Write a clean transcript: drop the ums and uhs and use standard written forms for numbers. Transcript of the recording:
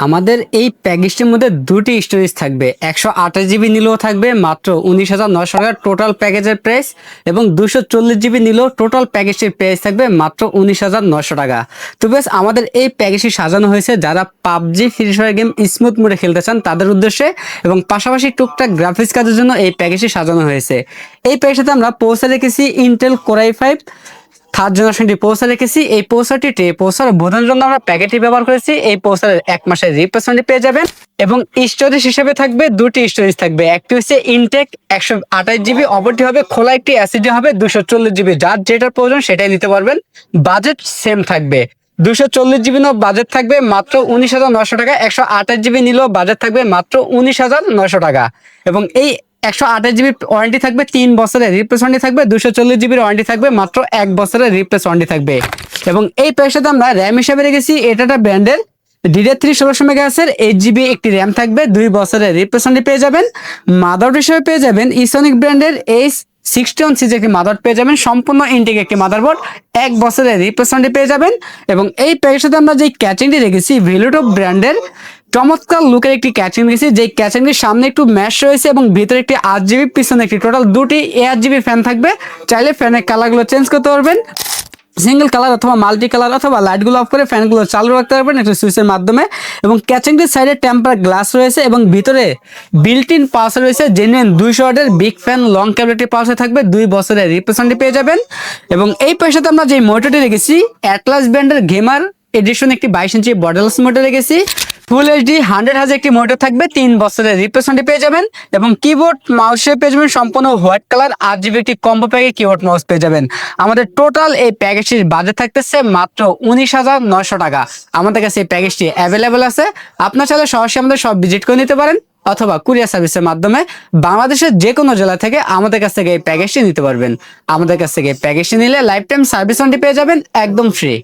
আমাদের এই প্যাকেজটির মধ্যে দুটি স্টোরেজ থাকবে। 128 জিবি নিলেও থাকবে মাত্র 19,900 টাকা টোটাল প্যাকেজের প্রাইস, এবং 240 জিবি নিলেও টোটাল প্যাকেজটির প্রাইস থাকবে মাত্র 19,900 টাকা। তো বেশ আমাদের এই প্যাকেজটি সাজানো হয়েছে যারা PUBG free fire game smooth মোডে খেলতে চান তাদের উদ্দেশ্যে, এবং পাশাপাশি টুকটাক গ্রাফিক্স কাজের জন্য এই প্যাকেজটি সাজানো হয়েছে। এই প্যাকেজটাতে আমরা পৌঁছে রেখেছি ইন্টেল কোর i5 থার্ড জেনারেশনটি প্রসেসর রেখেছি। এই প্রসেসর বোঝানোর জন্য আমরা প্যাকেটটি ব্যবহার করেছি। এই প্রসেসরের 1 মাসের রিপ্লেসমেন্ট পেয়ে যাবেন, এবং স্টোরেজ হিসেবে থাকবে দুটি স্টোরেজ থাকবে। একটি হচ্ছে ইনটেক 128 জিবি, অপরটি হবে খোলা একটি এসএসডি হবে 240 জিবি। যার যেটার প্রয়োজন সেটাই নিতে পারবেন। বাজেট সেম থাকবে, 240 জিবি বাজেট থাকবে মাত্র 19,900 টাকা। 128 জিবি নিলেও বাজেট থাকবে মাত্র 19,900 টাকা। এবং এই 128 জিবি ওয়ারেন্টি থাকবে 3 বছরের, রিপ্লেস ওয়ারেন্টি থাকবে। 240 জিবির ওয়ারেন্টি থাকবে মাত্র 1 বছরের, রিপ্লেস ওয়ারেন্টি থাকবে। এবং এই প্রাইসটাতে আমরা র্যাম হিসেবে রেখেছি এটা ব্র্যান্ডের DDR3 1600 MHz 8 জিবি একটি র্যাম থাকবে, 2 বছরের রিপ্লেস ওয়ারেন্টি পেয়ে যাবেন। মাদারবোর্ড হিসেবে পেয়ে যাবেন ইসোনিক ব্র্যান্ডের H61 সিরিজের একটি মাদারবোর্ড পেয়ে যাবেন, সম্পূর্ণ ইনটেক একটি মাদারবোর্ড, 1 বছরের রিপ্লেস ওয়ারেন্টি পেয়ে যাবেন। এবং এই প্যাকেজটাতে আমরা যে ক্যাচিংটি রেখেছি ভেলুটপ ব্র্যান্ডের চমৎকার লুকের একটি ক্যাচিং রেখেছি, যে ক্যাচিংটির সামনে একটু ম্যাশ রয়েছে এবং ভিতরে একটি 8 জিবি, পিছনে একটি, টোটাল দুটি 8 জিবি ফ্যান থাকবে। চাইলে ফ্যানের কালারগুলো চেঞ্জ করতে পারবেন, সিঙ্গেল কালার অথবা মাল্টি কালার, অথবা লাইটগুলো অফ করে ফ্যানগুলো চালু রাখতে পারবেন একটা সুইচের মাধ্যমে। এবং ক্যাচিংটির সাইডে টেম্পার গ্লাস রয়েছে, এবং ভিতরে বিল্ট ইন পাওয়ার রয়েছে জেনুইন 200 ওয়াটের বিগ ফ্যান লং ক্যাবিলিটি পাওয়ার থাকবে, 2 বছরের রিপ্লেসমেন্ট পেয়ে যাবেন। এবং এই পয়সাতে আমরা যে মনিটরটি রেখেছি অ্যাটলাস ব্র্যান্ডের গেমার এডিশন একটি 22 ইঞ্চি বর্ডারলেস মনিটর রেখেছি। ফুল এইচডি 100 Hz একটি মনিটর থাকবে, 3 বছরের রিপ্লেসমেন্ট পেয়ে যাবেন। এবং কিবোর্ড মাউসে পেয়ে যাবেন সম্পূর্ণ হোয়াইট কালার 8 জিবি একটি কম্বো প্যাকে কিবোর্ড মাউস পেয়ে যাবেন। আমাদের টোটাল এই প্যাকেজটির বাজেট থাকতেছে মাত্র 19,900 টাকা। আমাদের কাছে এই প্যাকেজটি অ্যাভেলেবেল আছে, আপনার চাইলে সরাসরি আমাদের সব ভিজিট করে নিতে পারেন, অথবা কুরিয়ার সার্ভিসের মাধ্যমে বাংলাদেশের যে কোনো জেলা থেকে আমাদের কাছ থেকে এই প্যাকেজটি নিতে পারবেন। আমাদের কাছ থেকে এই প্যাকেজটি নিলে লাইফ টাইম সার্ভিস ওয়ারেন্টি পেয়ে যাবেন একদম ফ্রি।